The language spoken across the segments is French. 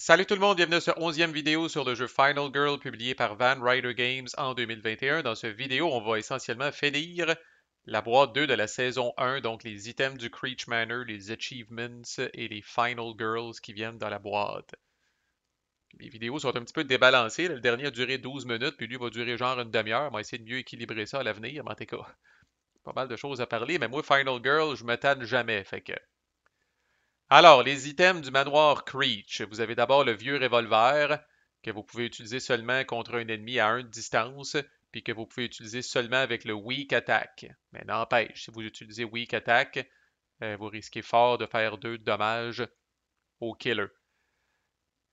Salut tout le monde, bienvenue à cette 11e vidéo sur le jeu Final Girl publié par Van Ryder Games en 2021. Dans cette vidéo, on va essentiellement finir la boîte 2 de la saison 1, donc les items du Creech Manor, les achievements et les Final Girls qui viennent dans la boîte. Les vidéos sont un petit peu débalancées. Le dernier a duré 12 minutes, puis lui va durer genre une demi-heure. On va essayer de mieux équilibrer ça à l'avenir, mais en tout cas, pas mal de choses à parler. Mais moi, Final Girl, je me tanne jamais, fait que... Alors, les items du manoir Creech. Vous avez d'abord le vieux revolver que vous pouvez utiliser seulement contre un ennemi à 1 de distance, puis que vous pouvez utiliser seulement avec le Weak Attack. Mais n'empêche, si vous utilisez Weak Attack, vous risquez fort de faire 2 de dommages au killer.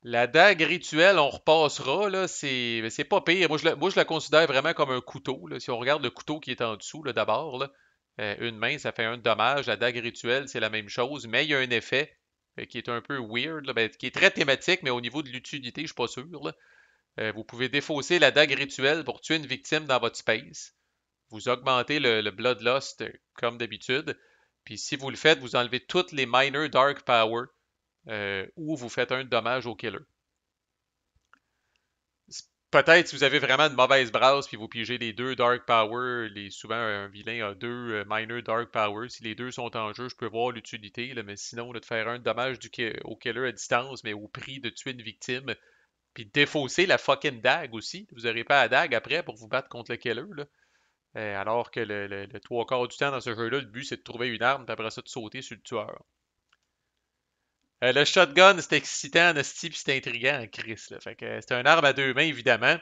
La dague rituelle, on repassera, là, c'est pas pire. Moi, je la considère vraiment comme un couteau, là. Si on regarde le couteau qui est en dessous, là, d'abord, là, une main, ça fait un de dommage. La dague rituelle, c'est la même chose, mais il y a un effet qui est un peu weird, là, qui est très thématique, mais au niveau de l'utilité, je suis pas sûr, là. Vous pouvez défausser la dague rituelle pour tuer une victime dans votre space. Vous augmentez le Bloodlust comme d'habitude. Puis si vous le faites, vous enlevez toutes les minor Dark Power ou vous faites un dommage au killer. Peut-être si vous avez vraiment une mauvaise brasse puis vous pigez les deux Dark Power, souvent un vilain a deux Minor Dark Power. Si les deux sont en jeu, je peux voir l'utilité, mais sinon, là, de faire un dommage au killer à distance, mais au prix de tuer une victime, puis de défausser la fucking dague aussi. Vous n'aurez pas la dague après pour vous battre contre le killer. Là. Alors que le trois quarts du temps dans ce jeu-là, le but c'est de trouver une arme, puis après ça de sauter sur le tueur. Le shotgun, c'est excitant, esti, puis c'est intriguant en Chris. Là. Fait que c'est un arme à deux mains, évidemment.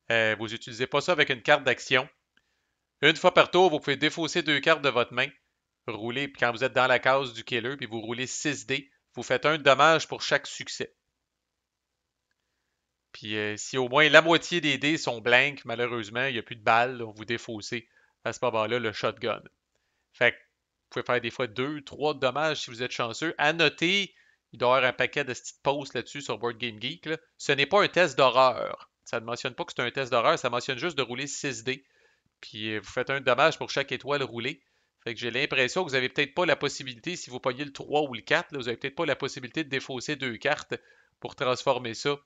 Vous n'utilisez pas ça avec une carte d'action. Une fois par tour, vous pouvez défausser deux cartes de votre main, rouler, puis quand vous êtes dans la case du killer, puis vous roulez 6 dés, vous faites un dommage pour chaque succès. Puis si au moins la moitié des dés sont blanks, malheureusement, il n'y a plus de balles, là, vous défaussez à ce moment-là le shotgun. Fait que vous pouvez faire des fois 2, 3 dommages si vous êtes chanceux. À noter, il doit y avoir un paquet de petites posts là-dessus sur Board Game Geek. Là. Ce n'est pas un test d'horreur. Ça ne mentionne pas que c'est un test d'horreur, ça mentionne juste de rouler 6 dés. Puis vous faites un dommage pour chaque étoile roulée. Fait que j'ai l'impression que vous n'avez peut-être pas la possibilité, si vous pognez le 3 ou le 4, là, vous n'avez peut-être pas la possibilité de défausser deux cartes pour transformer ça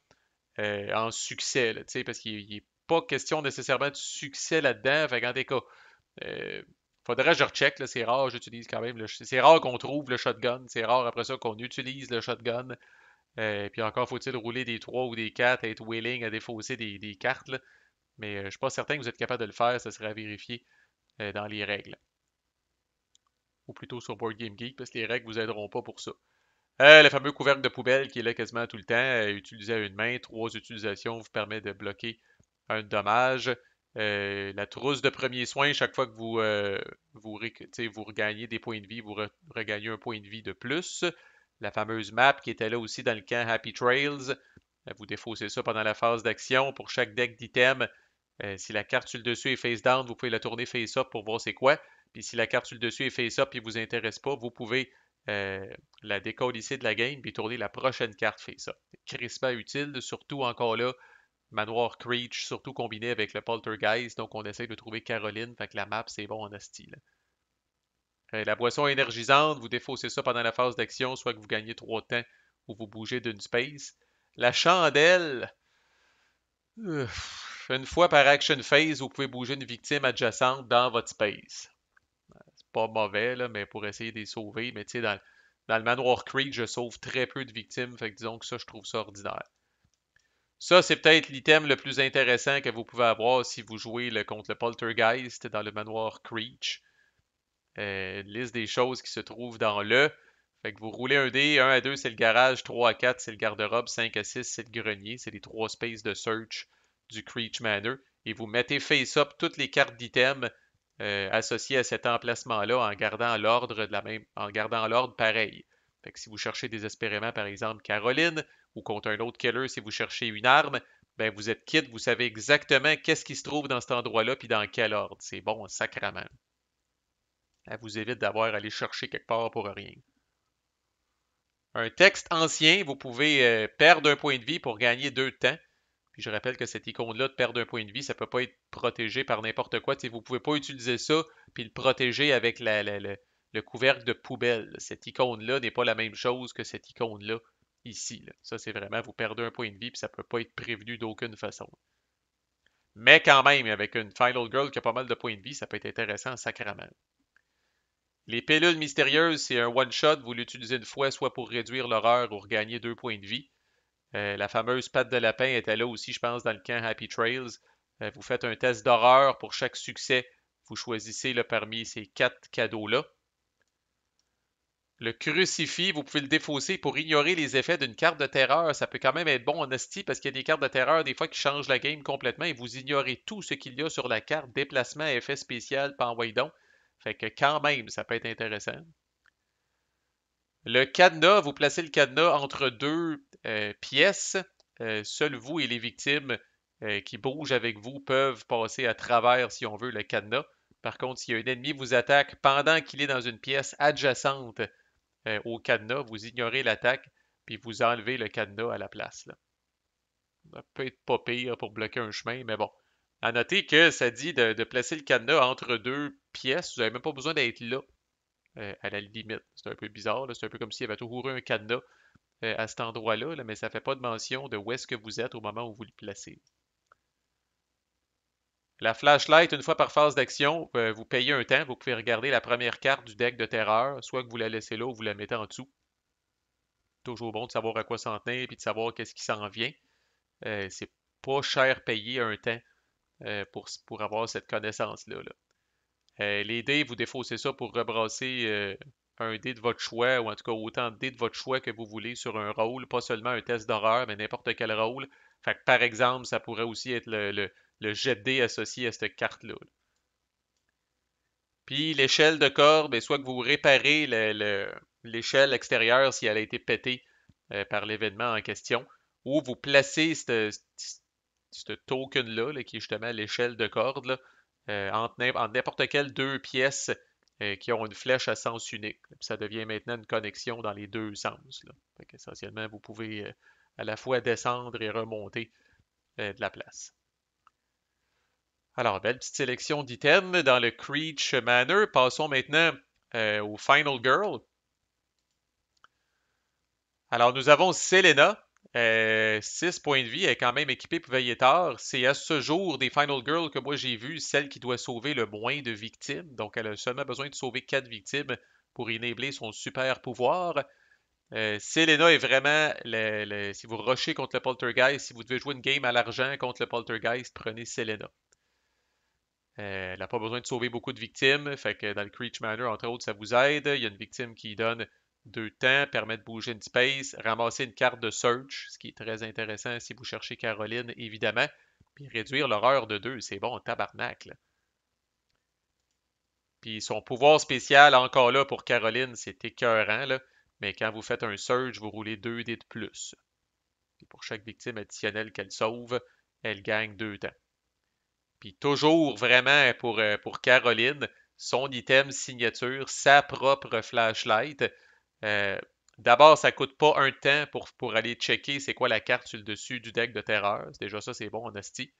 en succès. Là, parce qu'il n'est pas question nécessairement de succès là-dedans. Fait qu'en des cas, faudrait que je recheck. Là, c'est rare, j'utilise quand même. C'est rare qu'on trouve le shotgun. C'est rare après ça qu'on utilise le shotgun. Puis encore faut-il rouler des 3 ou des 4, être willing à défausser des cartes. Là. Mais je ne suis pas certain que vous êtes capable de le faire. Ça serait à vérifier dans les règles. Ou plutôt sur Board Game Geek, parce que les règles ne vous aideront pas pour ça. Le fameux couvercle de poubelle qui est là quasiment tout le temps, utilisé à une main, 3 utilisations vous permet de bloquer un dommage. La trousse de premier soin, chaque fois que vous regagnez des points de vie, vous regagnez un point de vie de plus. La fameuse map qui était là aussi dans le camp Happy Trails, vous défaussez ça pendant la phase d'action. Pour chaque deck d'items, si la carte sur le dessus est face down, vous pouvez la tourner face up pour voir c'est quoi. Puis si la carte sur le dessus est face up et ne vous intéresse pas, vous pouvez la décolisser de la game puis tourner la prochaine carte face up. Crispement utile, surtout encore là, Manoir Creech, surtout combiné avec le Poltergeist. Donc on essaie de trouver Caroline, fait que la map c'est bon en asti. La boisson énergisante, vous défaussez ça pendant la phase d'action, soit que vous gagnez 3 de temps ou vous bougez d'une space. La chandelle, une fois par action phase, vous pouvez bouger une victime adjacente dans votre space. C'est pas mauvais, là, mais pour essayer de les sauver. Mais tu sais, dans le Manoir Creek, je sauve très peu de victimes. Fait que disons que ça, je trouve ça ordinaire. Ça, c'est peut-être l'item le plus intéressant que vous pouvez avoir si vous jouez contre le Poltergeist dans le Manoir Creech. Liste des choses qui se trouvent dans le. Fait que vous roulez un dé, 1 à 2 c'est le garage, 3 à 4 c'est le garde-robe, 5 à 6 c'est le grenier, c'est les 3 spaces de search du Creech Manor. Et vous mettez face-up toutes les cartes d'items associées à cet emplacement-là en gardant l'ordre en gardant l'ordre pareil. Fait que si vous cherchez désespérément, par exemple, Caroline, ou contre un autre killer, si vous cherchez une arme, ben vous êtes quitte, vous savez exactement qu'est-ce qui se trouve dans cet endroit-là, puis dans quel ordre. C'est bon, sacrament. Ça vous évite d'avoir à aller chercher quelque part pour rien. Un texte ancien, vous pouvez perdre un point de vie pour gagner 2 de temps. Puis je rappelle que cette icône-là de perdre un point de vie, ça ne peut pas être protégé par n'importe quoi. Vous ne pouvez pas utiliser ça puis le protéger avec le couvercle de poubelle. Cette icône-là n'est pas la même chose que cette icône-là ici, là. Ça, c'est vraiment, vous perdez un point de vie, puis ça ne peut pas être prévenu d'aucune façon. Mais quand même, avec une Final Girl qui a pas mal de points de vie, ça peut être intéressant sacrément. Les pilules mystérieuses, c'est un one-shot, vous l'utilisez une fois, soit pour réduire l'horreur ou regagner 2 points de vie. La fameuse patte de lapin était là aussi, je pense, dans le camp Happy Trails. Vous faites un test d'horreur pour chaque succès. Vous choisissez là, parmi ces 4 cadeaux-là. Le crucifix, vous pouvez le défausser pour ignorer les effets d'une carte de terreur. Ça peut quand même être bon en esti parce qu'il y a des cartes de terreur des fois qui changent la game complètement et vous ignorez tout ce qu'il y a sur la carte. Déplacement, effet spécial, pas envoyé donc. Fait que quand même, ça peut être intéressant. Le cadenas, vous placez le cadenas entre deux pièces. Seuls vous et les victimes qui bougent avec vous peuvent passer à travers, si on veut, le cadenas. Par contre, si un ennemi vous attaque pendant qu'il est dans une pièce adjacente au cadenas, vous ignorez l'attaque, puis vous enlevez le cadenas à la place. Là. Ça peut être pas pire pour bloquer un chemin, mais bon. À noter que ça dit de placer le cadenas entre deux pièces. Vous n'avez même pas besoin d'être là, à la limite. C'est un peu bizarre. C'est un peu comme s'il y avait toujours eu un cadenas à cet endroit-là, là, mais ça ne fait pas de mention de où est-ce que vous êtes au moment où vous le placez. La flashlight, une fois par phase d'action, vous payez un temps. Vous pouvez regarder la première carte du deck de terreur, soit que vous la laissez là ou vous la mettez en dessous. Toujours bon de savoir à quoi s'en tenir et de savoir qu'est-ce qui s'en vient. C'est pas cher payé un temps pour avoir cette connaissance-là. Là. Les dés, vous défaussez ça pour rebrasser un dé de votre choix, ou en tout cas autant de dés de votre choix que vous voulez sur un rôle, pas seulement un test d'horreur, mais n'importe quel rôle. Fait que, par exemple, ça pourrait aussi être le jet de dés associé à cette carte-là. Puis l'échelle de corde, ben, soit que vous réparez l'échelle extérieure si elle a été pétée par l'événement en question, ou vous placez ce token-là, là, qui est justement l'échelle de corde, là, entre n'importe quelle deux pièces qui ont une flèche à sens unique. Puis ça devient maintenant une connexion dans les deux sens. Là. Fait qu'essentiellement, vous pouvez à la fois descendre et remonter de la place. Alors, belle petite sélection d'items dans le Creech Manor. Passons maintenant au Final Girl. Alors, nous avons Selena. 6 points de vie, elle est quand même équipée pour veiller tard. C'est à ce jour des Final Girls que moi j'ai vu celle qui doit sauver le moins de victimes. Donc, elle a seulement besoin de sauver 4 victimes pour enabler son super pouvoir. Selena est vraiment, si vous rushez contre le Poltergeist, si vous devez jouer une game à l'argent contre le Poltergeist, prenez Selena. Elle n'a pas besoin de sauver beaucoup de victimes. Fait que dans le Creech Manor, entre autres, ça vous aide. Il y a une victime qui donne 2 temps, permet de bouger une space, ramasser une carte de search, ce qui est très intéressant si vous cherchez Caroline, évidemment. Puis réduire l'horreur de 2, c'est bon, tabarnak. Là. Puis son pouvoir spécial, encore là, pour Caroline, c'est écœurant. Là. Mais quand vous faites un surge, vous roulez 2 dés de plus. Puis pour chaque victime additionnelle qu'elle sauve, elle gagne 2 temps. Puis toujours vraiment pour Caroline, son item signature, sa propre flashlight. Euh, D'abord, ça coûte pas un temps pour aller checker c'est quoi la carte sur le dessus du deck de terreur. Déjà ça, c'est bon en asti.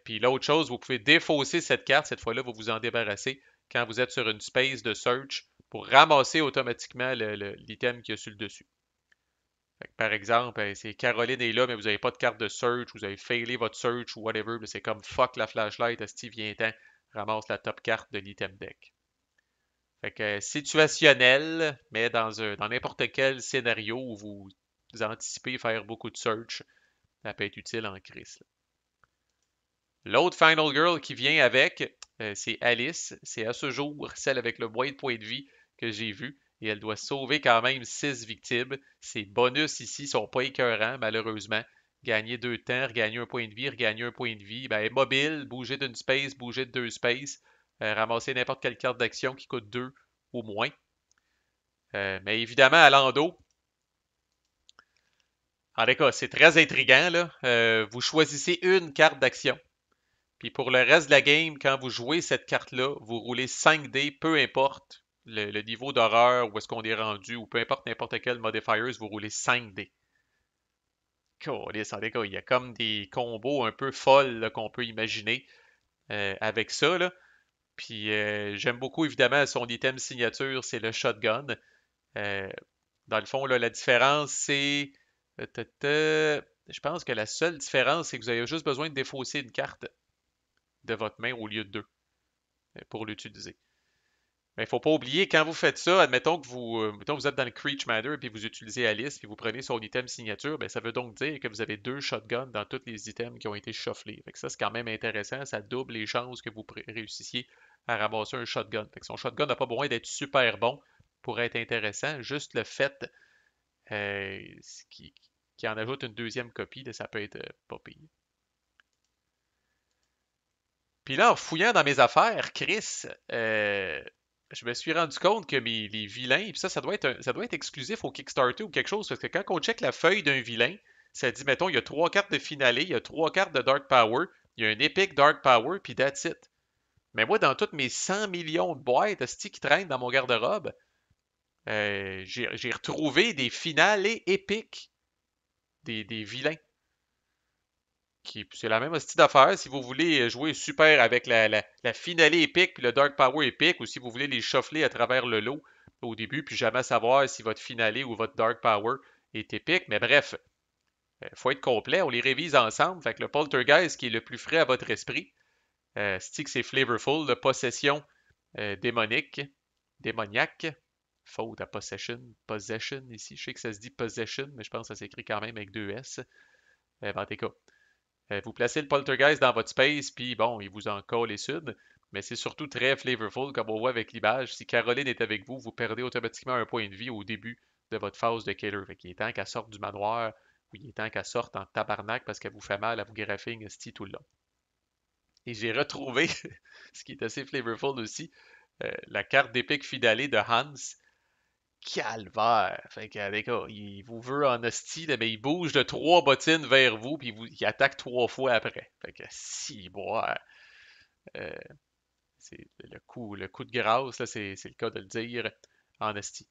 Puis l'autre chose, vous pouvez défausser cette carte. Cette fois-là, vous vous en débarrassez quand vous êtes sur une space de search pour ramasser automatiquement l'item qui est sur le dessus. Par exemple, c'est Caroline est là, mais vous n'avez pas de carte de search, vous avez failé votre search ou whatever, c'est comme fuck la flashlight, Steve vient-t'en, ramasse la top carte de l'item deck. Fait que situationnel, mais dans n'importe quel scénario où vous anticipez faire beaucoup de search, ça peut être utile en crise. L'autre Final Girl qui vient avec, c'est Alice. C'est à ce jour celle avec le moins de points de vie que j'ai vu. Et elle doit sauver quand même 6 victimes. Ses bonus ici sont pas écœurants, malheureusement. Gagner 2 temps, regagner un point de vie, regagner un point de vie. Ben, mobile, bouger d'une space, bouger de 2 spaces. Ramasser n'importe quelle carte d'action qui coûte 2 ou moins. Mais évidemment, à l'endo, en tout cas, c'est très intriguant. Là. Vous choisissez une carte d'action. Puis pour le reste de la game, quand vous jouez cette carte-là, vous roulez 5 dés, peu importe le niveau d'horreur, où est-ce qu'on est rendu, ou peu importe n'importe quel modifiers, vous roulez 5 dés. Câlisse, en tout cas, il y a comme des combos un peu folles là, qu'on peut imaginer avec ça. Là. Puis j'aime beaucoup évidemment son item signature, c'est le shotgun. Euh, Dans le fond, là, la différence, c'est... Je pense que la seule différence, c'est que vous avez juste besoin de défausser une carte de votre main au lieu de deux pour l'utiliser. Mais il ne faut pas oublier, quand vous faites ça, admettons que mettons vous êtes dans le Creech Manor puis vous utilisez Alice puis vous prenez son item signature, ben ça veut donc dire que vous avez deux shotguns dans tous les items qui ont été shufflés. Fait que ça, c'est quand même intéressant. Ça double les chances que vous réussissiez à ramasser un shotgun. Fait que son shotgun n'a pas besoin d'être super bon pour être intéressant. Juste le fait euh, qui, qui en ajoute une deuxième copie, là, ça peut être pas pire. Puis là, en fouillant dans mes affaires, Chris, je me suis rendu compte que les vilains, puis ça doit être ça doit être exclusif au Kickstarter ou quelque chose, parce que quand on check la feuille d'un vilain, ça dit, mettons, il y a trois cartes de finale, il y a trois cartes de Dark Power, il y a un Epic Dark Power, puis that's it. Mais moi, dans toutes mes 100 millions de boîtes esti, qui traînent dans mon garde-robe, j'ai retrouvé des finales épiques des vilains. C'est la même style d'affaires. Si vous voulez jouer super avec la finale épique puis le Dark Power épique, ou si vous voulez les shuffler à travers le lot au début, puis jamais savoir si votre finale ou votre Dark Power est épique. Mais bref, il faut être complet. On les révise ensemble. Fait que le Poltergeist qui est le plus frais à votre esprit, Stick c'est Flavorful, la possession démoniaque. Faute à possession ici. Je sais que ça se dit possession, mais je pense que ça s'écrit quand même avec deux S. En tout cas, vous placez le poltergeist dans votre space, puis bon, il vous en colle les suds. Mais c'est surtout très flavorful, comme on voit avec l'image. Si Caroline est avec vous, vous perdez automatiquement un point de vie au début de votre phase de killer. Fait qu'il est temps qu'elle sorte du manoir, ou il est temps qu'elle sorte en tabarnak parce qu'elle vous fait mal, à vous graphing tout le long. Et j'ai retrouvé, ce qui est assez flavorful aussi, la carte d'épique fidalée de Hans. Calvaire! Fait que, d'accord, il vous veut en hostie, là, mais il bouge de trois bottines vers vous, puis il attaque trois fois après. Fait que, si, boire, euh, c'est le coup de grâce, là, c'est le cas de le dire, en hostie.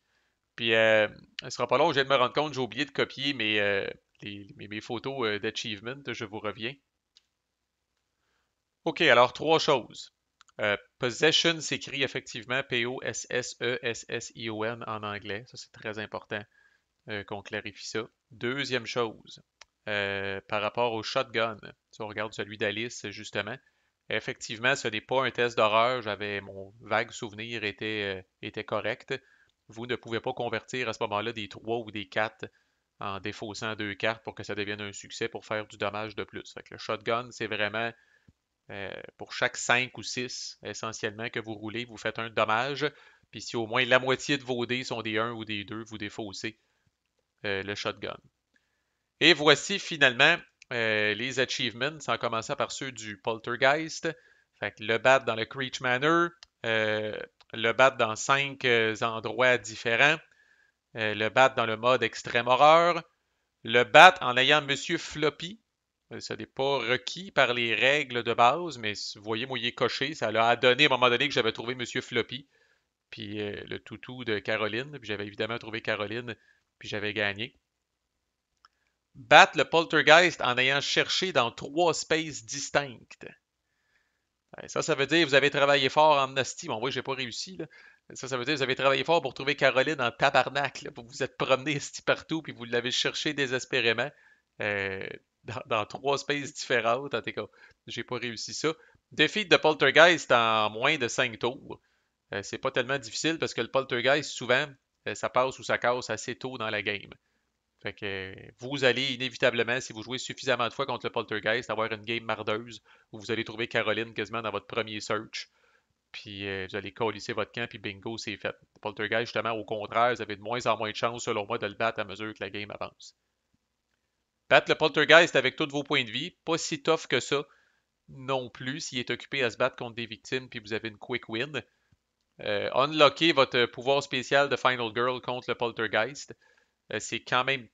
Puis, ce sera pas long, je viens de me rendre compte, j'ai oublié de copier mes photos d'achievement, je vous reviens. OK, alors trois choses. Possession s'écrit effectivement Possession en anglais, ça c'est très important. Qu'on clarifie ça. Deuxième chose, par rapport au shotgun, si on regarde celui d'Alice, justement, effectivement, ce n'est pas un test d'horreur. Mon vague souvenir était correct. Vous ne pouvez pas convertir à ce moment-là des 3 ou des 4 en défaussant deux cartes pour que ça devienne un succès pour faire du dommage de plus. Fait que le shotgun, c'est vraiment pour chaque 5 ou 6 essentiellement que vous roulez, vous faites un dommage. Puis si au moins la moitié de vos dés sont des 1 ou des 2, vous défaussez le shotgun. Et voici finalement les achievements, sans commencer par ceux du Poltergeist. Fait que le battre dans le Creech Manor, le battre dans 5 endroits différents, le battre dans le mode extrême horreur, le battre en ayant Monsieur Floppy. Ça n'est pas requis par les règles de base, mais vous voyez, moi, il est coché. Ça l'a donné à un moment donné que j'avais trouvé Monsieur Floppy, puis le toutou de Caroline. Puis j'avais évidemment trouvé Caroline, puis j'avais gagné. Battre le poltergeist en ayant cherché dans trois spaces distincts. Ça veut dire que vous avez travaillé fort en hostie. Bon, moi, j'ai pas réussi. Là. Ça veut dire que vous avez travaillé fort pour trouver Caroline en tabarnak. Là. Vous vous êtes promené partout, puis vous l'avez cherché désespérément euh, dans trois spaces différentes. En tout cas, j'ai pas réussi ça. Défi de poltergeist en moins de 5 tours. C'est pas tellement difficile parce que le poltergeist, souvent, ça passe ou ça casse assez tôt dans la game. Fait que vous allez inévitablement, si vous jouez suffisamment de fois contre le Poltergeist, avoir une game mardeuse où vous allez trouver Caroline quasiment dans votre premier search. Puis vous allez colisser votre camp, puis bingo, c'est fait. Le Poltergeist, justement, au contraire, vous avez de moins en moins de chances, selon moi, de le battre à mesure que la game avance. Battre le Poltergeist avec tous vos points de vie, pas si tough que ça non plus s'il est occupé à se battre contre des victimes, puis vous avez une quick win. Unlocker votre pouvoir spécial de Final Girl contre le Poltergeist. C'est quand même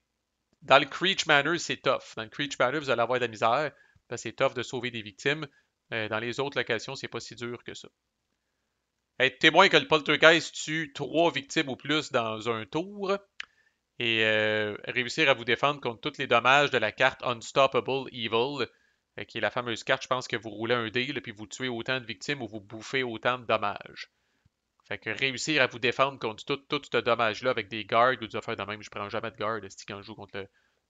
dans le Creech Manor, c'est tough. Dans le Creech Manor, vous allez avoir de la misère. C'est tough de sauver des victimes. Dans les autres locations, c'est pas si dur que ça. Être témoin que le poltergeist tue trois victimes ou plus dans un tour et réussir à vous défendre contre tous les dommages de la carte Unstoppable Evil, qui est la fameuse carte, je pense que vous roulez un dé, puis vous tuez autant de victimes ou vous bouffez autant de dommages. Fait que réussir à vous défendre contre tout ce dommage-là avec des guards ou des affaires de même, je prends jamais de guard. Quand je joue contre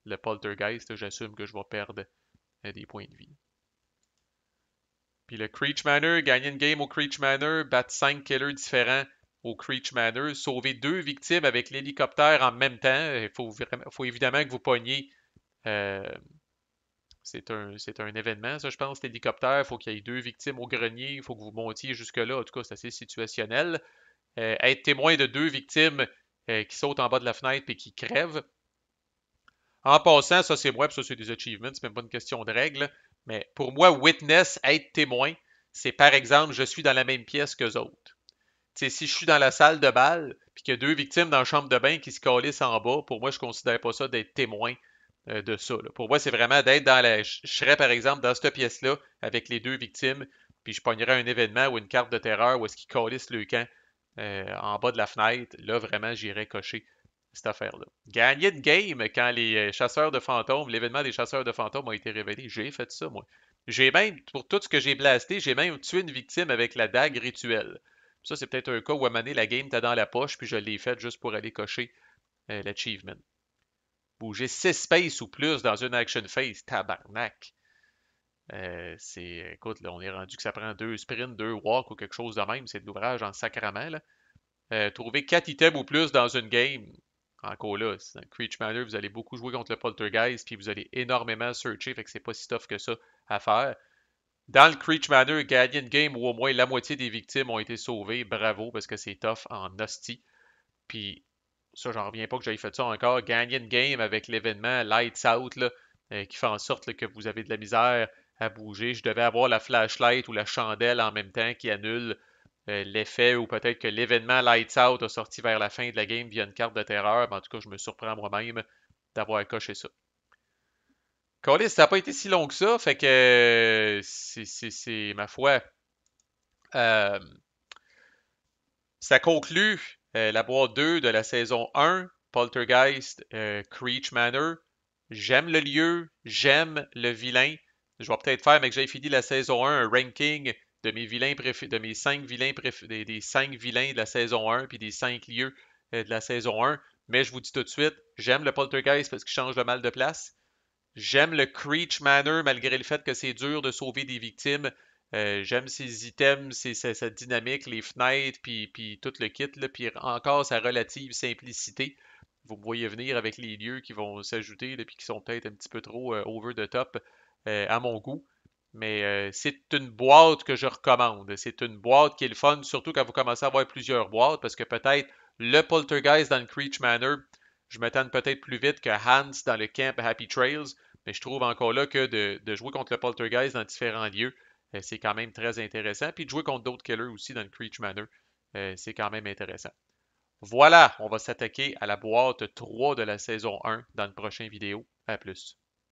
le poltergeist, j'assume que je vais perdre des points de vie. Puis le Creech Manor, gagner une game au Creech Manor, battre 5 killers différents au Creech Manor, sauver 2 victimes avec l'hélicoptère en même temps. Faut évidemment que vous pogniez. euh, c'est un événement, ça, je pense, l'hélicoptère. Il faut qu'il y ait 2 victimes au grenier. Il faut que vous montiez jusque-là. En tout cas, c'est assez situationnel. Être témoin de 2 victimes qui sautent en bas de la fenêtre et qui crèvent. En passant, ça c'est moi, puis ça c'est des achievements, c'est même pas une question de règle. Mais pour moi, witness, être témoin, c'est par exemple, je suis dans la même pièce qu'eux autres. T'sais, si je suis dans la salle de bal, puis qu'il y a 2 victimes dans la chambre de bain qui se calissent en bas, pour moi, je ne considère pas ça d'être témoin de ça. Là. Pour moi, c'est vraiment d'être dans la. Je serais par exemple dans cette pièce-là avec les 2 victimes, puis je pognerais un événement ou une carte de terreur où est-ce qu'ils calissent le camp en bas de la fenêtre. Là, vraiment, j'irais cocher cette affaire-là. Gagner de game quand les chasseurs de fantômes, l'événement des chasseurs de fantômes a été révélé. J'ai fait ça, moi. J'ai même, pour tout ce que j'ai blasté, j'ai même tué une victime avec la dague rituelle. Ça, c'est peut-être un cas où à un moment donné, la game était dans la poche, puis je l'ai faite juste pour aller cocher l'achievement. Bouger 6 spaces ou plus dans une action phase, tabarnak. Écoute, là, on est rendu que ça prend 2 sprints, 2 walks ou quelque chose de même. C'est de l'ouvrage en sacrament, là. Trouver 4 items ou plus dans une game. Encore là, dans Creech Manor, vous allez beaucoup jouer contre le Poltergeist, puis vous allez énormément searcher, fait que c'est pas si tough que ça à faire. Dans le Creech Manor, gagner une game où au moins la moitié des victimes ont été sauvées, bravo, parce que c'est tough en hostie. Puis ça, j'en reviens pas que j'aille fait ça encore. Gagner une game avec l'événement Lights Out, là, qui fait en sorte là, que vous avez de la misère à bouger. Je devais avoir la flashlight ou la chandelle en même temps qui annule l'effet, ou peut-être que l'événement Lights Out a sorti vers la fin de la game via une carte de terreur. Mais en tout cas, je me surprends moi-même d'avoir coché ça. Callis, ça n'a pas été si long que ça, fait que c'est ma foi. euh, Ça conclut la boîte 2 de la saison 1, Poltergeist, Creech Manor. J'aime le lieu, j'aime le vilain. Je vais peut-être faire, mais que j'ai fini la saison 1, un ranking de mes vilains de mes 5 vilains des 5 vilains de la saison 1, puis des 5 lieux de la saison 1. Mais je vous dis tout de suite, j'aime le Poltergeist parce qu'il change de mal de place. J'aime le Creech Manor malgré le fait que c'est dur de sauver des victimes. J'aime ses items, sa dynamique, les fenêtres, puis tout le kit, là, puis encore sa relative simplicité. Vous me voyez venir avec les lieux qui vont s'ajouter, puis qui sont peut-être un petit peu trop over the top à mon goût. Mais c'est une boîte que je recommande. C'est une boîte qui est le fun, surtout quand vous commencez à avoir plusieurs boîtes, parce que peut-être le Poltergeist dans le Creech Manor, je m'attends peut-être plus vite que Hans dans le camp Happy Trails, mais je trouve encore là que de jouer contre le Poltergeist dans différents lieux, c'est quand même très intéressant. Puis de jouer contre d'autres killers aussi dans le Creech Manor, c'est quand même intéressant. Voilà, on va s'attaquer à la boîte 3 de la saison 1 dans une prochaine vidéo. À plus.